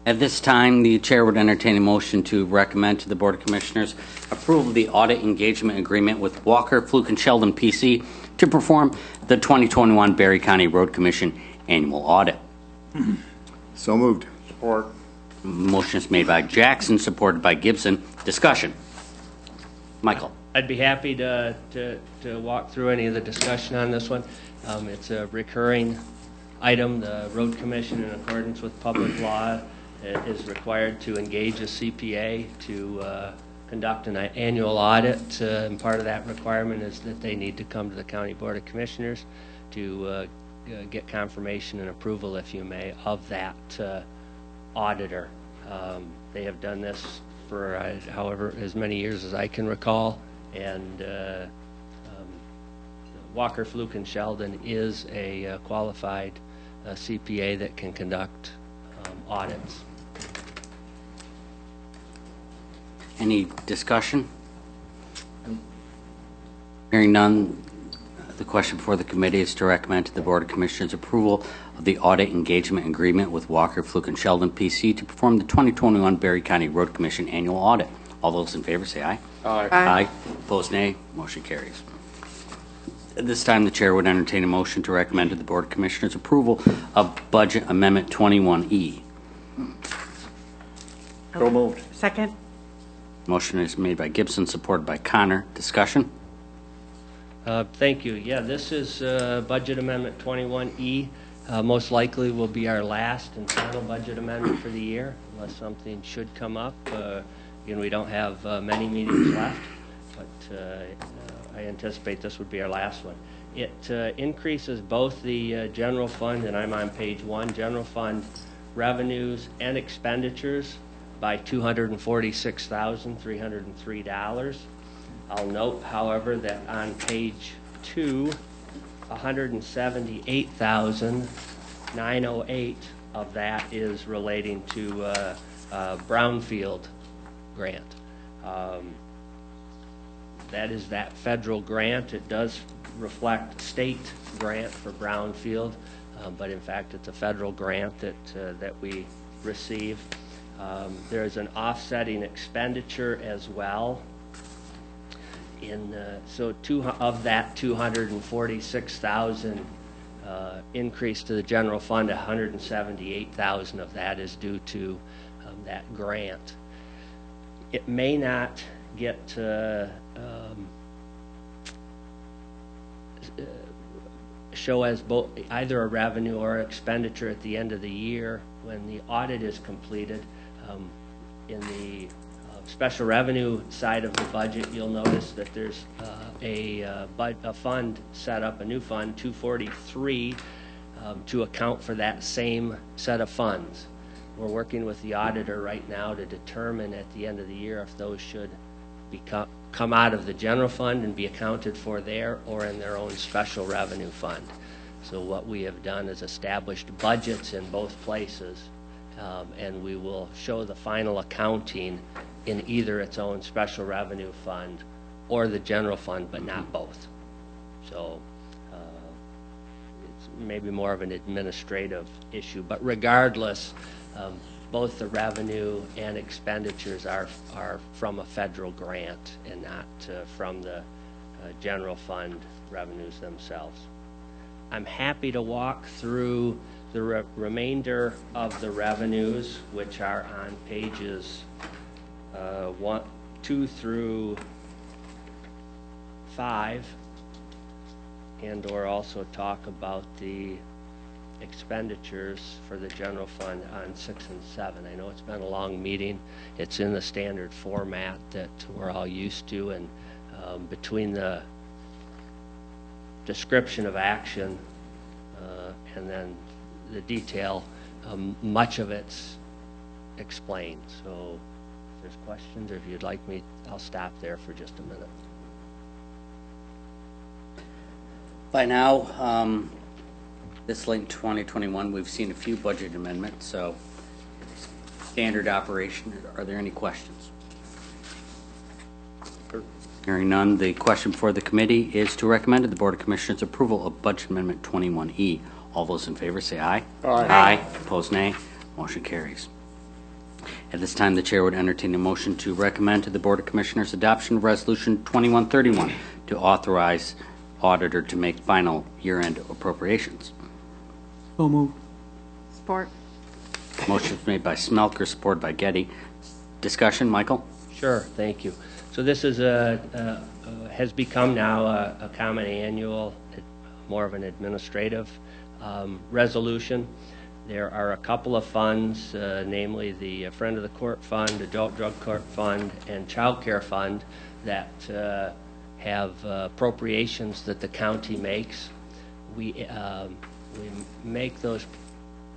At this time, the chair would entertain a motion to recommend to the Board of Commissioners approval of the audit engagement agreement with Walker, Fluke, and Sheldon PC to perform the 2021 Berry County Road Commission annual audit. So moved. Support. Motion is made by Jackson, supported by Gibson. Discussion. Michael. I'd be happy to walk through any of the discussion on this one. It's a recurring item. The Road Commission, in accordance with public law, is required to engage a CPA to conduct an annual audit. And part of that requirement is that they need to come to the County Board of Commissioners to get confirmation and approval, if you may, of that auditor. They have done this for however as many years as I can recall, and Walker, Fluke, and Sheldon is a qualified CPA that can conduct audits. Any discussion? Hearing none, the question before the committee is to recommend to the Board of Commissioners approval of the audit engagement agreement with Walker, Fluke, and Sheldon PC to perform the 2021 Berry County Road Commission annual audit. All those in favor say aye. Aye. Aye. Opposed, nay. Motion carries. At this time, the chair would entertain a motion to recommend to the Board of Commissioners approval of Budget Amendment 21E. So moved. Second. Motion is made by Gibson, supported by Connor. Discussion? Thank you. Yeah, this is Budget Amendment 21E. Most likely will be our last and final budget amendment for the year, unless something should come up. Again, we don't have many meetings left, but I anticipate this would be our last one. It increases both the general fund, and I'm on page 1, general fund revenues and expenditures by $246,303. I'll note, however, that on page 2, $178,908 of that is relating to brownfield grant. That is that federal grant. It does reflect state grant for brownfield, but in fact it's a federal grant that we receive. There is an offsetting expenditure as well. So of that 246,000 increase to the general fund, 178,000 of that is due to that grant. It may not get show as both either a revenue or expenditure at the end of the year when the audit is completed. In the special revenue side of the budget, you'll notice that there's a fund set up, a new fund, 243, to account for that same set of funds. We're working with the auditor right now to determine at the end of the year if those should come out of the general fund and be accounted for there or in their own special revenue fund. So what we have done is established budgets in both places, and we will show the final accounting in either its own special revenue fund or the general fund, but not both. So it's maybe more of an administrative issue, but regardless, both the revenue and expenditures are from a federal grant and not from the general fund revenues themselves. I'm happy to walk through the remainder of the revenues, which are on pages 2 through 5, and or also talk about the expenditures for the general fund on 6 and 7. I know it's been a long meeting. It's in the standard format that we're all used to, and between the description of action and then the detail, much of it's explained. So if there's questions or if you'd like me, I'll stop there for just a minute. By now, this late in 2021, we've seen a few budget amendments, so standard operation. Are there any questions? Hearing none, the question before the committee is to recommend to the Board of Commissioners approval of Budget Amendment 21E. All those in favor say aye. Aye. Aye. Opposed, nay. Motion carries. At this time, the chair would entertain a motion to recommend to the Board of Commissioners adoption of Resolution 2131 to authorize auditor to make final year-end appropriations. So moved. Support. Motion is made by Smelker, supported by Getty. Discussion, Michael? Sure, thank you. So this is has become now a common annual, more of an administrative resolution. There are a couple of funds, namely the Friend of the Court Fund, Adult Drug Court Fund, and Child Care Fund that have appropriations that the county makes. We make those,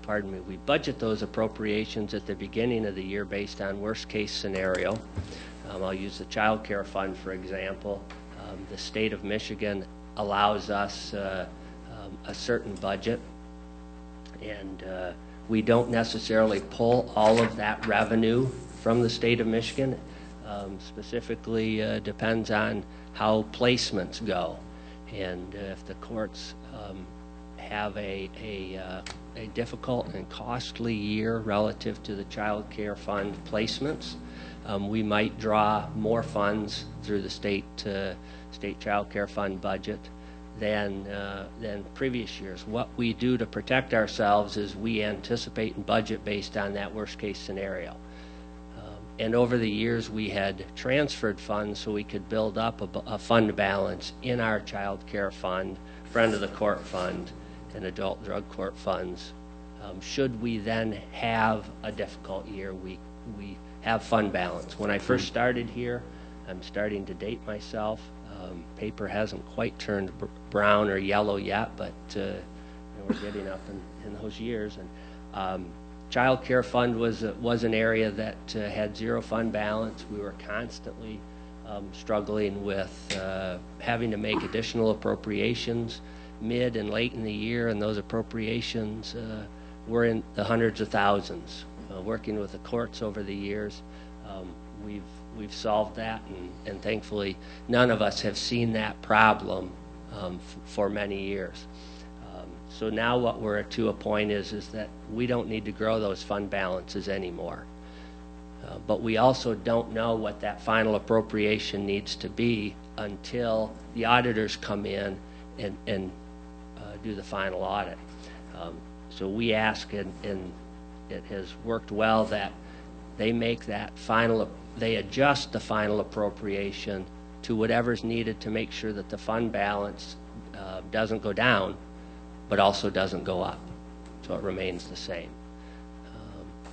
we budget those appropriations at the beginning of the year based on worst case scenario. I'll use the Child Care Fund, for example. The state of Michigan allows us a certain budget, and we don't necessarily pull all of that revenue from the state of Michigan. Specifically depends on how placements go, and if the courts have a difficult and costly year relative to the Child Care Fund placements, we might draw more funds through the state Child Care Fund budget than previous years. What we do to protect ourselves is we anticipate and budget based on that worst case scenario. And over the years we had transferred funds so we could build up a fund balance in our Child Care Fund, Friend of the Court Fund, and Adult Drug Court funds. Should we then have a difficult year, we have fund balance. When I first started here, I'm starting to date myself. Paper hasn't quite turned brown or yellow yet, but we're getting up in those years. And Child Care Fund was an area that had zero fund balance. We were constantly struggling with having to make additional appropriations mid and late in the year, and those appropriations were in the hundreds of thousands. Working with the courts over the years, we've solved that, and thankfully none of us have seen that problem for many years. So now what we're to a point is that we don't need to grow those fund balances anymore. But we also don't know what that final appropriation needs to be until the auditors come in and do the final audit. So we ask, and it has worked well, that they make that they adjust the final appropriation to whatever's needed to make sure that the fund balance doesn't go down, but also doesn't go up, so it remains the same.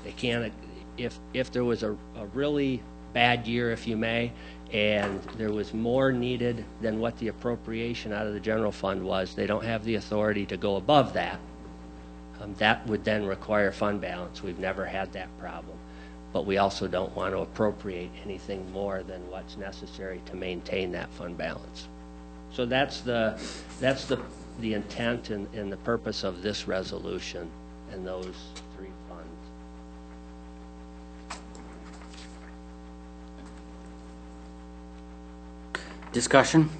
They can't, if there was a really bad year, if you may, and there was more needed than what the appropriation out of the general fund was, they don't have the authority to go above that. That would then require fund balance. We've never had that problem. But we also don't want to appropriate anything more than what's necessary to maintain that fund balance. So that's the intent and the purpose of this resolution and those three funds. Discussion?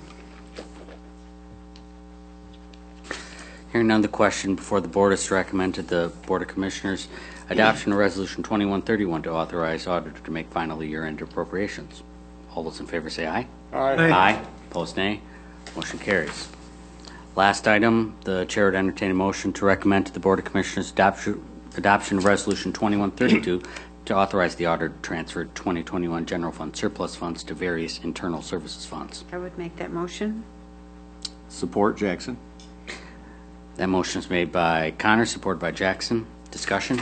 Hearing none, the question before the board is to recommend to the Board of Commissioners adoption of Resolution 2131 to authorize auditor to make final year-end appropriations. All those in favor say aye. Aye. Aye. Opposed, nay. Motion carries. Last item, the chair would entertain a motion to recommend to the Board of Commissioners adoption of Resolution 2132 to authorize the auditor to transfer 2021 general fund surplus funds to various internal services funds. I would make that motion. Support Jackson. That motion is made by Connor, supported by Jackson. Discussion?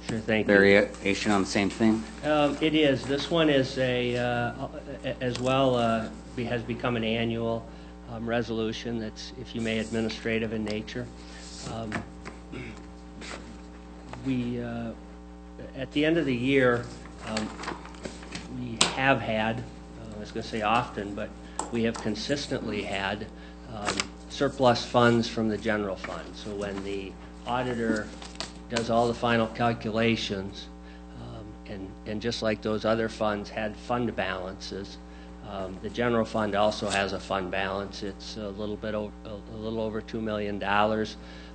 Sure, thank you. Variation on the same theme? It is. This one is as well has become an annual resolution that's, if you may, administrative in nature. We at the end of the year, we have had, I was going to say often, but we have consistently had surplus funds from the general fund. So when the auditor does all the final calculations, and just like those other funds had fund balances, the general fund also has a fund balance. It's a little over $2 million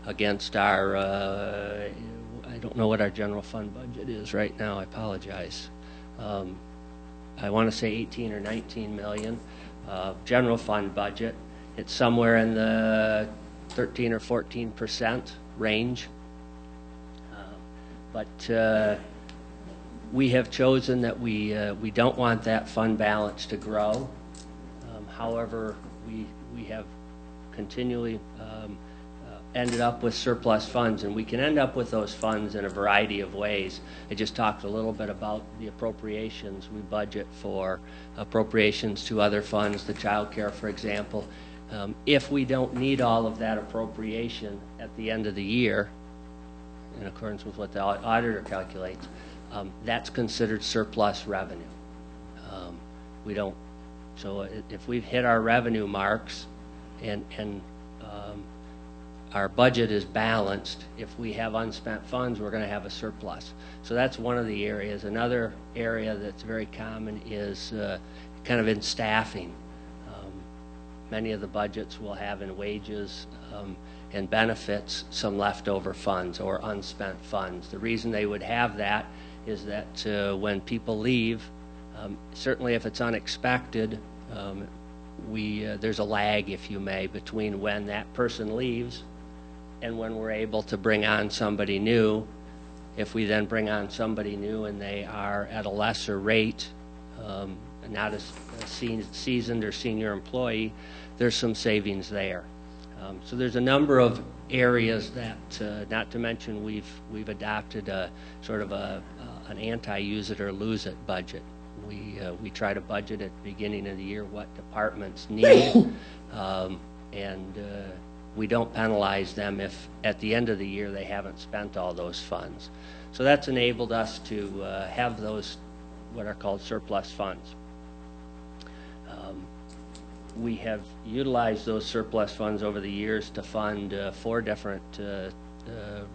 against our I don't know what our general fund budget is right now. I apologize. I want to say 18 or 19 million. General fund budget, it's somewhere in the 13 or 14% range. But we have chosen that we don't want that fund balance to grow. However, we have continually ended up with surplus funds, and we can end up with those funds in a variety of ways. I just talked a little bit about the appropriations. We budget for appropriations to other funds, the child care, for example. If we don't need all of that appropriation at the end of the year, in accordance with what the auditor calculates, that's considered surplus revenue. We don't, so if we've hit our revenue marks and our budget is balanced, if we have unspent funds, we're going to have a surplus. So that's one of the areas. Another area that's very common is kind of in staffing. Many of the budgets will have in wages and benefits some leftover funds or unspent funds. The reason they would have that is that when people leave, certainly if it's unexpected, there's a lag, if you may, between when that person leaves and when we're able to bring on somebody new. If we then bring on somebody new and they are at a lesser rate, not a seasoned or senior employee, there's some savings there. So there's a number of areas that, not to mention we've adopted a sort of an anti-use it or lose it budget. We try to budget at the beginning of the year what departments need, and we don't penalize them if at the end of the year they haven't spent all those funds. So that's enabled us to have those what are called surplus funds. We have utilized those surplus funds over the years to fund 4 different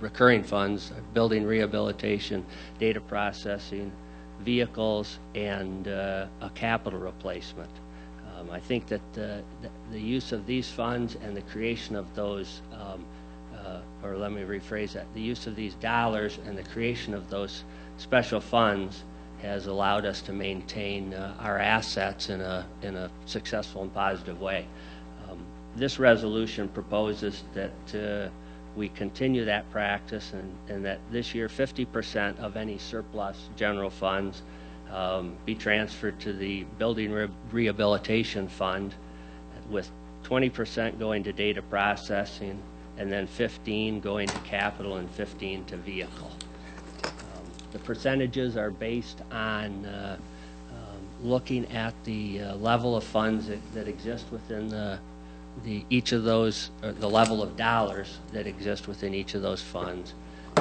recurring funds: building rehabilitation, data processing, vehicles, and a capital replacement. I think that the use of these funds and the creation of those, or let me rephrase that, the use of these dollars and the creation of those special funds has allowed us to maintain our assets in a successful and positive way. This resolution proposes that we continue that practice, and that this year 50% of any surplus general funds be transferred to the building rehabilitation fund, with 20% going to data processing, and then 15 going to capital and 15 to vehicle. The percentages are based on looking at the level of funds that exist within each of those, or the level of dollars that exist within each of those funds,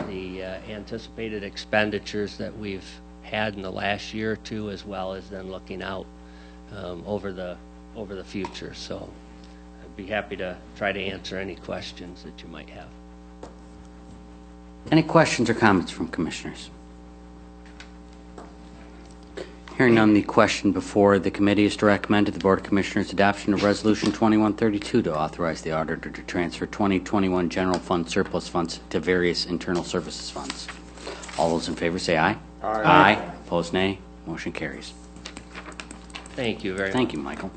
the anticipated expenditures that we've had in the last year or two, as well as then looking out over the future. So I'd be happy to try to answer any questions that you might have. Any questions or comments from commissioners? Hearing none, the question before the committee is to recommend to the Board of Commissioners adoption of Resolution 2132 to authorize the auditor to transfer 2021 general fund surplus funds to various internal services funds. All those in favor say aye. Aye. Aye. Opposed, nay. Motion carries. Thank you very much. Thank you, Michael.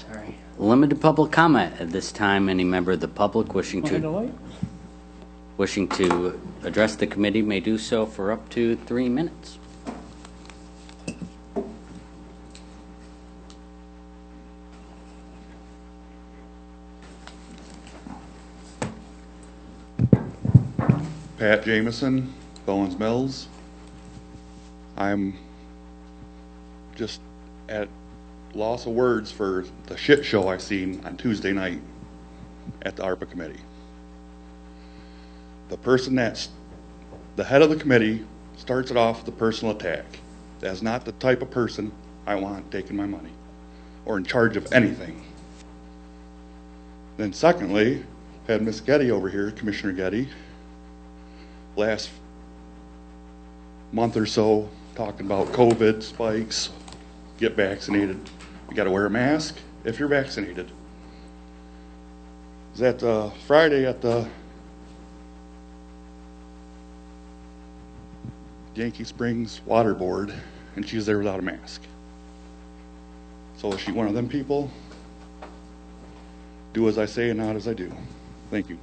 Sorry. Limited public comment at this time. Any member of the public wishing to address the committee may do so for up to 3 minutes. Pat Jameson, Bowens Mills. I'm just at loss of words for the shit show I seen on Tuesday night at the ARPA committee. The person that's the head of the committee starts it off with a personal attack. That's not the type of person I want taking my money or in charge of anything. Then secondly, had Miss Getty over here, Commissioner Getty, last month or so talking about COVID spikes, get vaccinated, you got to wear a mask, if you're vaccinated. Is that Friday at the Yankee Springs Water Board, and she's there without a mask. So is she one of them people? Do as I say and not as I do. Thank you.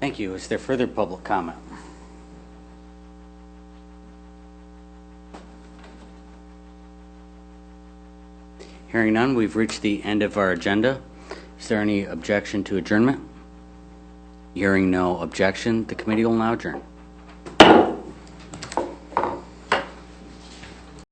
Thank you. Is there further public comment? Hearing none, we've reached the end of our agenda. Is there any objection to adjournment? Hearing no objection, the committee will now adjourn.